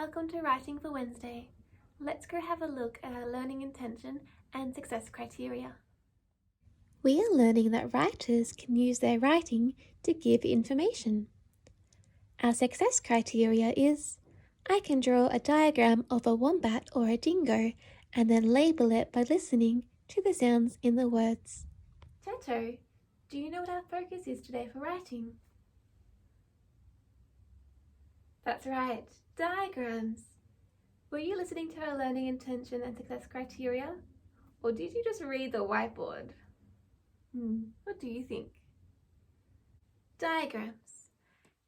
Welcome to Writing for Wednesday. Let's go have a look at our learning intention and success criteria. We are learning that writers can use their writing to give information. Our success criteria is: I can draw a diagram of a wombat or a dingo and then label it by listening to the sounds in the words. Toto, do you know what our focus is today for writing? That's right, diagrams. Were you listening to our learning intention and success criteria? Or did you just read the whiteboard? What do you think? Diagrams.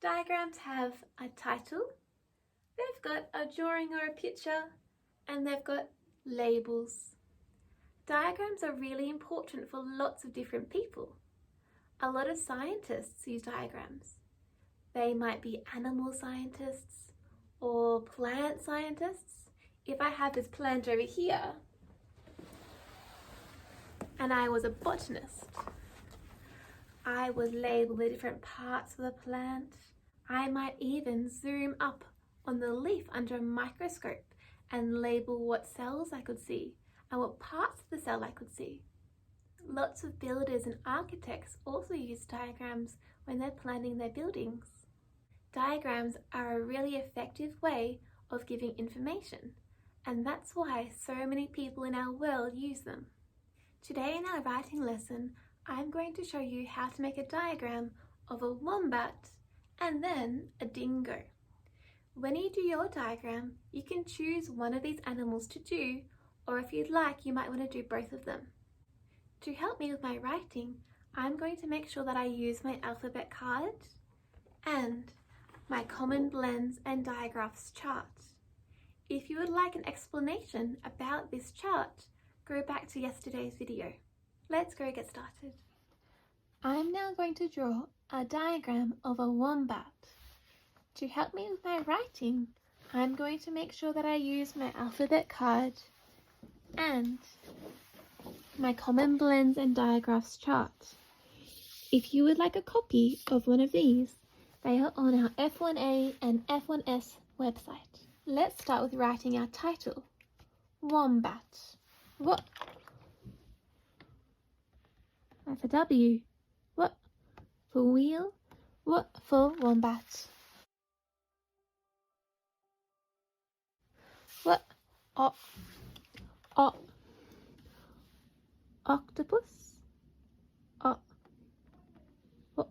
Diagrams have a title, they've got a drawing or a picture, and they've got labels. Diagrams are really important for lots of different people. A lot of scientists use diagrams. They might be animal scientists or plant scientists. If I have this plant over here and I was a botanist, I would label the different parts of the plant. I might even zoom up on the leaf under a microscope and label what cells I could see and what parts of the cell I could see. Lots of builders and architects also use diagrams when they're planning their buildings. Diagrams are a really effective way of giving information, and that's why so many people in our world use them. Today in our writing lesson, I'm going to show you how to make a diagram of a wombat and then a dingo. When you do your diagram, you can choose one of these animals to do, or if you'd like, you might want to do both of them. To help me with my writing, I'm going to make sure that I use my alphabet card and my common blends and digraphs chart. If you would like an explanation about this chart, go back to yesterday's video. Let's go get started. I'm now going to draw a diagram of a wombat. To help me with my writing, I'm going to make sure that I use my alphabet card and my common blends and digraphs chart. If you would like a copy of one of these, they are on our F1A and F1S website. Let's start with writing our title. Wombat. What? That's a W. What? For wheel. What for wombat? What? Octopus.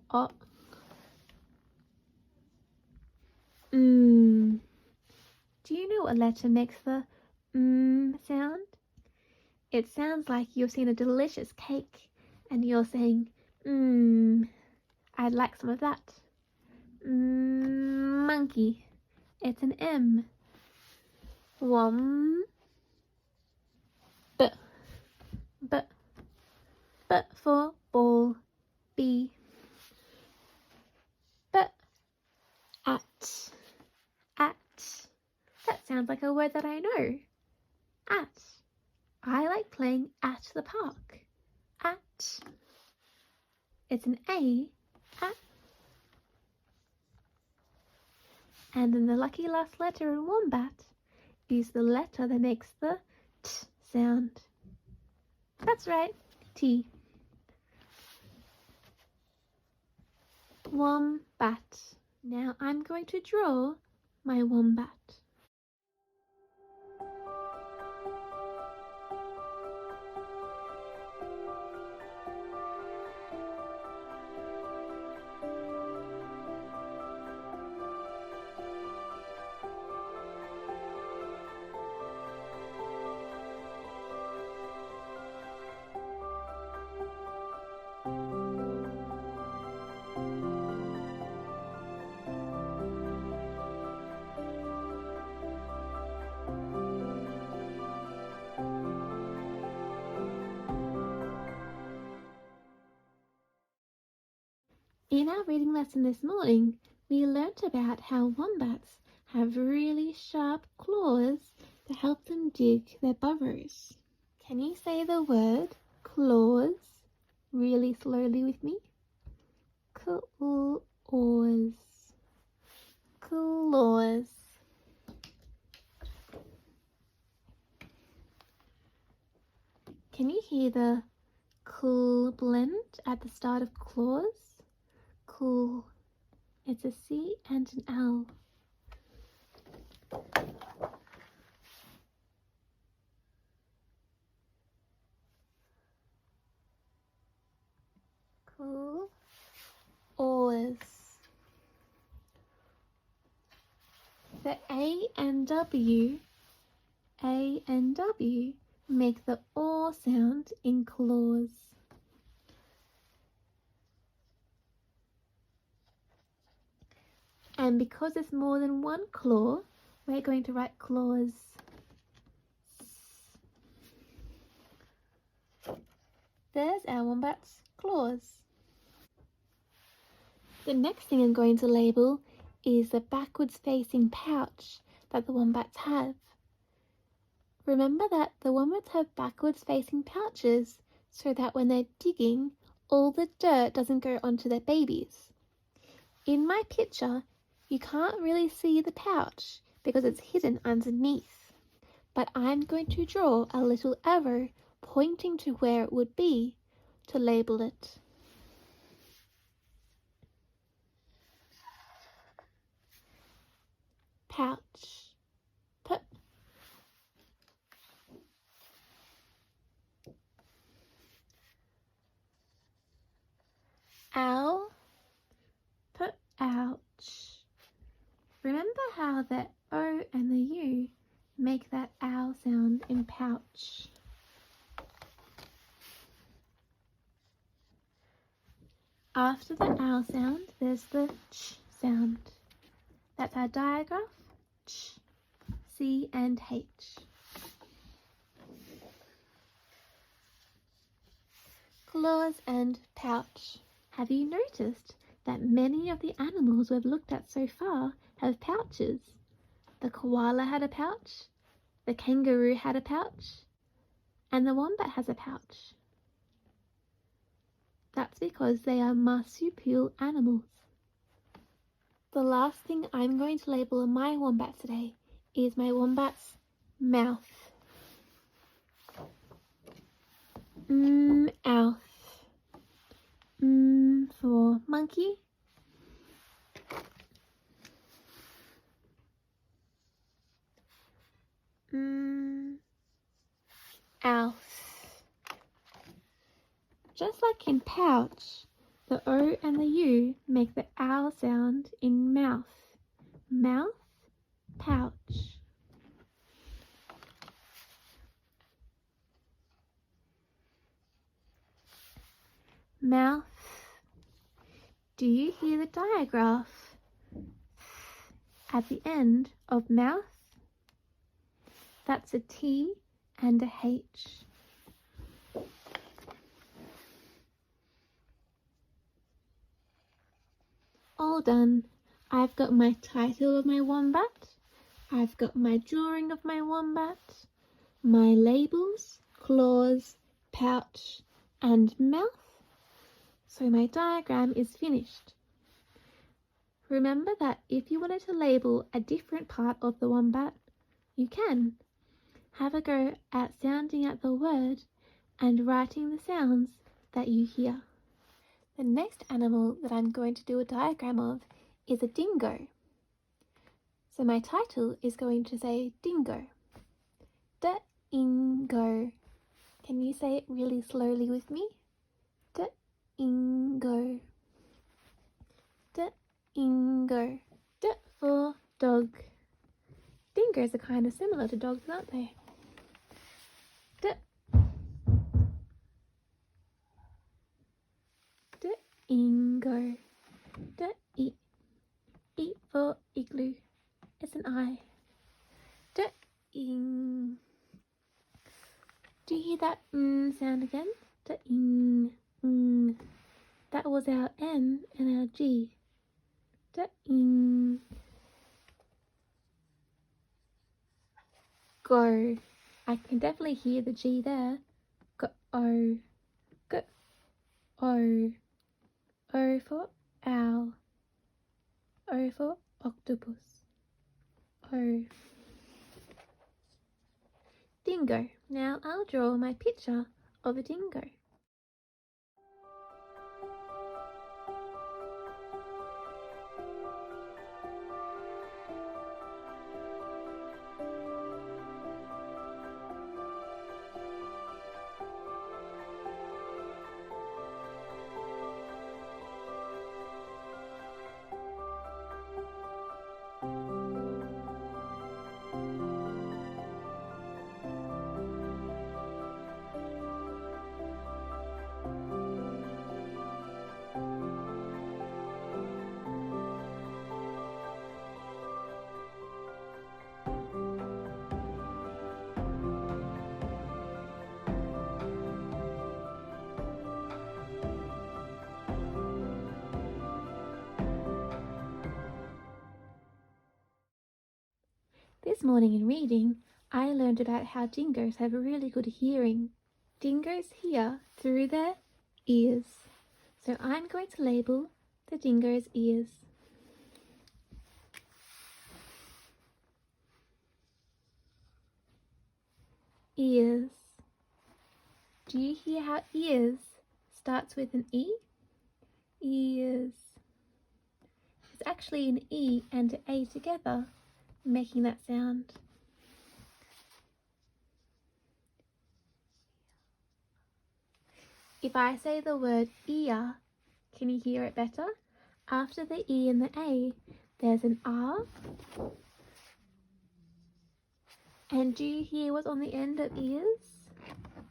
What? Do you know what letter makes the sound? It sounds like you've seen a delicious cake and you're saying, I'd like some of that. Monkey. It's an M. B for ball. B. At. That sounds like a word that I know. At. I like playing at the park. At. It's an A. At. And then the lucky last letter in wombat is the letter that makes the T sound. That's right, T. Wombat. Now I'm going to draw my wombat. In our reading lesson this morning, we learnt about how wombats have really sharp claws to help them dig their burrows. Can you say the word claws really slowly with me? Claws. Claws. Can you hear the cool blend at the start of claws? Cool. It's a C and an L. Cool. Oars. The A and W make the oar sound in claws. And because there's more than one claw, we're going to write claws. There's our wombat's claws. The next thing I'm going to label is the backwards facing pouch that the wombats have. Remember that the wombats have backwards facing pouches so that when they're digging, all the dirt doesn't go onto their babies. In my picture, you can't really see the pouch because it's hidden underneath. But I'm going to draw a little arrow pointing to where it would be to label it. Pouch. Put. Owl. Put ouch. Remember how the O and the U make that owl sound in pouch. After the owl sound, there's the ch sound. That's our diagraph, ch, C and H. Claws and pouch. Have you noticed that many of the animals we've looked at so far have pouches? The koala had a pouch, the kangaroo had a pouch, and the wombat has a pouch. That's because they are marsupial animals. The last thing I'm going to label on my wombat today is my wombat's mouth. Mouth. For monkey. Mouth. Just like in pouch, the O and the U make the owl sound in mouth. Mouth, pouch. Mouth. Do you hear the digraph at the end of mouth? That's a T and a H. All done. I've got my title of my wombat. I've got my drawing of my wombat, my labels, claws, pouch, and mouth. So my diagram is finished. Remember that if you wanted to label a different part of the wombat, you can. Have a go at sounding out the word and writing the sounds that you hear. The next animal that I'm going to do a diagram of is a dingo. So my title is going to say dingo. Dingo. Can you say it really slowly with me? Dingo. Dingo. D for dog. Dingoes are kind of similar to dogs, aren't they? Dingo. D-E. E for igloo. It's an I. D-ing. Do you hear that sound again? D-ing. That was our N and our G. D-ing. Go. I can definitely hear the G there. Go. Go. O. O for owl. O for octopus. O. Dingo. Now I'll draw my picture of a dingo. This morning in reading, I learned about how dingoes have really good hearing. Dingoes hear through their ears. So I'm going to label the dingo's ears. Ears. Do you hear how ears starts with an E? Ears. It's actually an E and an A together, making that sound. If I say the word ear, can you hear it better? After the E and the A, there's an R. And do you hear what's on the end of ears?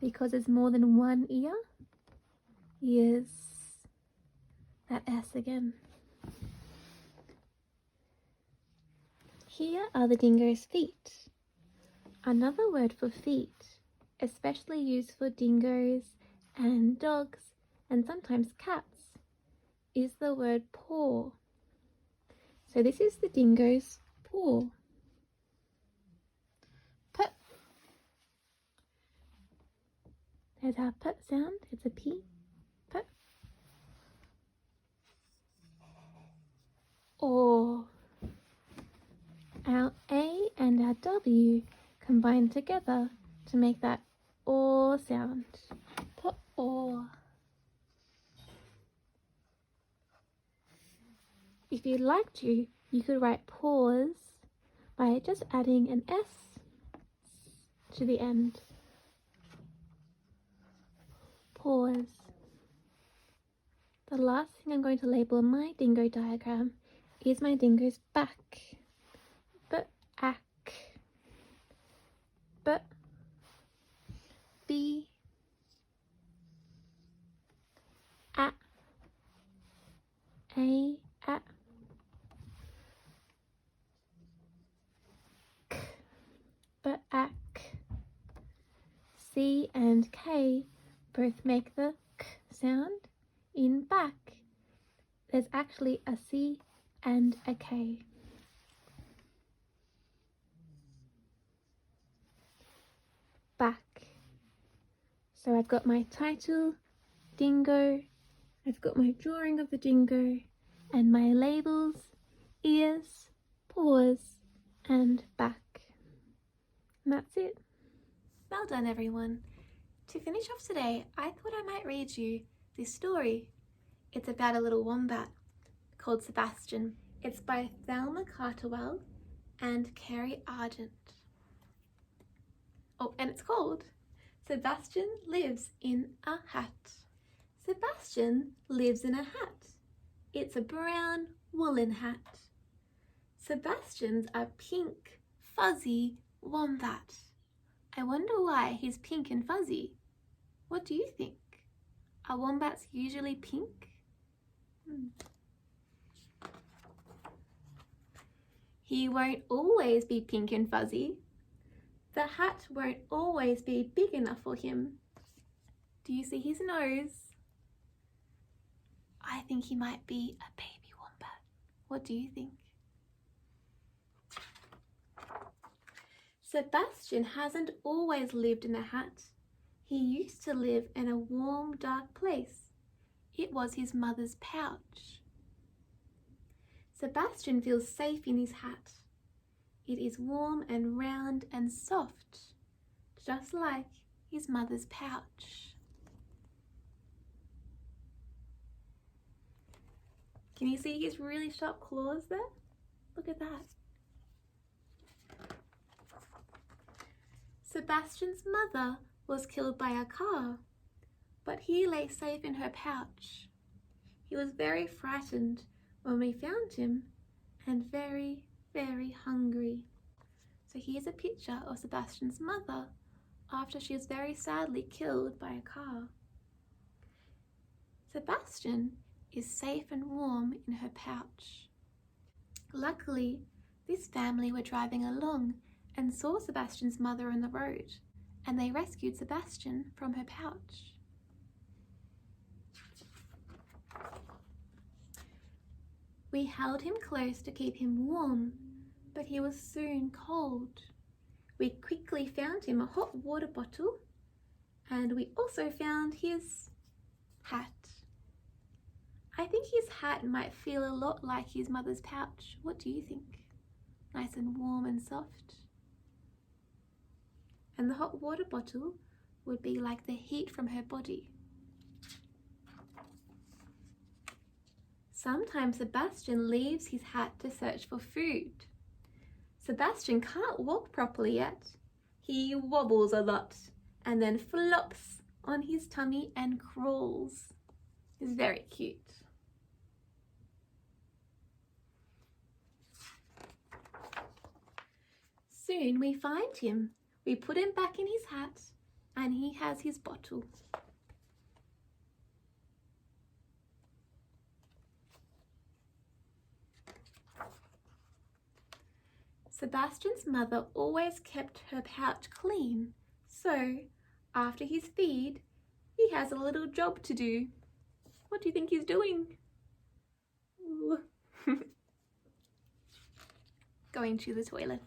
Because there's more than one ear. Ears. That S again. Here are the dingo's feet. Another word for feet, especially used for dingoes and dogs and sometimes cats, is the word paw. So this is the dingo's paw. P. There's our P sound. It's a P. P. Or. Our A and our W combine together to make that or sound. Or. If you'd like to, you could write pause by just adding an S to the end. Pause. The last thing I'm going to label in my dingo diagram is my dingo's back. Back. B. A. A. A. K. Back. C and K both make the K sound. In back, there's actually a C and a K. Back. So I've got my title, dingo, I've got my drawing of the dingo, and my labels, ears, paws, and back. And that's it. Well done, everyone. To finish off today, I thought I might read you this story. It's about a little wombat called Sebastian. It's by Thelma Carterwell and Kerry Argent. Oh, and it's called Sebastian Lives in a Hat. Sebastian lives in a hat. It's a brown woolen hat. Sebastian's a pink, fuzzy wombat. I wonder why he's pink and fuzzy. What do you think? Are wombats usually pink? He won't always be pink and fuzzy. The hat won't always be big enough for him. Do you see his nose? I think he might be a baby wombat. What do you think? Sebastian hasn't always lived in a hat. He used to live in a warm, dark place. It was his mother's pouch. Sebastian feels safe in his hat. It is warm and round and soft, just like his mother's pouch. Can you see his really sharp claws there? Look at that. Sebastian's mother was killed by a car, but he lay safe in her pouch. He was very frightened when we found him and very, very hungry. So here's a picture of Sebastian's mother after she was very sadly killed by a car. Sebastian is safe and warm in her pouch. Luckily, this family were driving along and saw Sebastian's mother on the road, and they rescued Sebastian from her pouch. We held him close to keep him warm, but he was soon cold. We quickly found him a hot water bottle, and we also found his hat. I think his hat might feel a lot like his mother's pouch. What do you think? Nice and warm and soft. And the hot water bottle would be like the heat from her body. Sometimes Sebastian leaves his hat to search for food. Sebastian can't walk properly yet. He wobbles a lot and then flops on his tummy and crawls. He's very cute. Soon we find him. We put him back in his hat and he has his bottle. Sebastian's mother always kept her pouch clean, so after his feed, he has a little job to do. What do you think he's doing? Going to the toilet.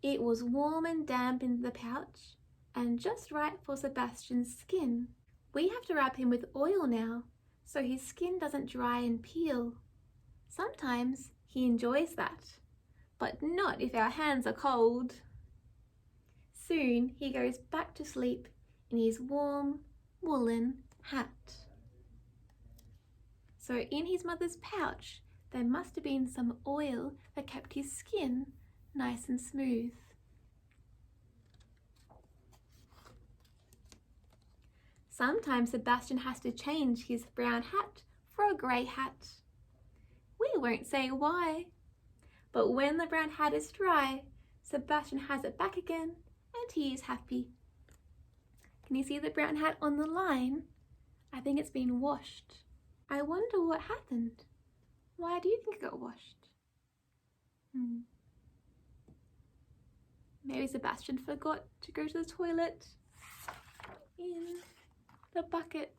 It was warm and damp in the pouch and just right for Sebastian's skin. We have to wrap him with oil now so his skin doesn't dry and peel. Sometimes he enjoys that, but not if our hands are cold. Soon he goes back to sleep in his warm woolen hat. So in his mother's pouch there must have been some oil that kept his skin nice and smooth. Sometimes Sebastian has to change his brown hat for a grey hat. We won't say why, but when the brown hat is dry, Sebastian has it back again and he is happy. Can you see the brown hat on the line? I think it's been washed. I wonder what happened. Why do you think it got washed? Maybe Sebastian forgot to go to the toilet in the bucket.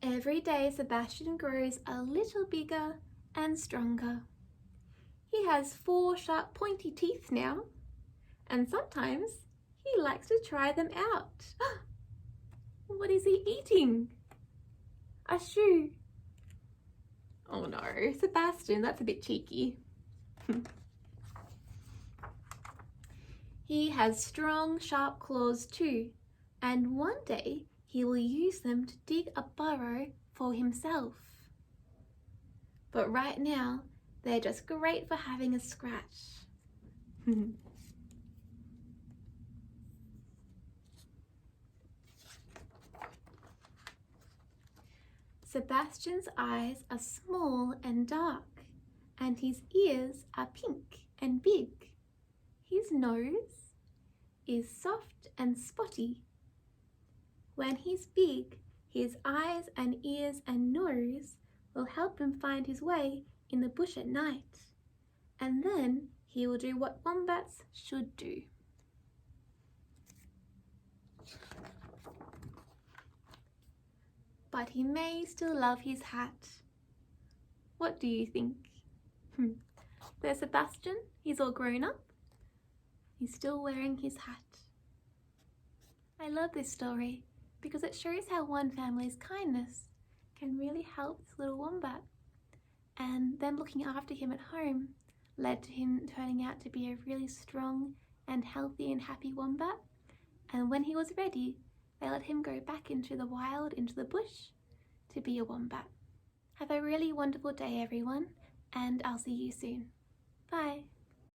Every day Sebastian grows a little bigger and stronger. He has 4 sharp pointy teeth now, and sometimes he likes to try them out. What is he eating? A shoe. Oh no, Sebastian, that's a bit cheeky. He has strong, sharp claws too, and one day he will use them to dig a burrow for himself. But right now, they're just great for having a scratch. Sebastian's eyes are small and dark, and his ears are pink and big. His nose is soft and spotty. When he's big, his eyes and ears and nose will help him find his way in the bush at night, and then he will do what wombats should do. But he may still love his hat. What do you think? There's Sebastian, he's all grown up. He's still wearing his hat. I love this story because it shows how one family's kindness can really help this little wombat. And them looking after him at home led to him turning out to be a really strong and healthy and happy wombat. And when he was ready, they let him go back into the wild, into the bush, to be a wombat. Have a really wonderful day, everyone, and I'll see you soon. Bye.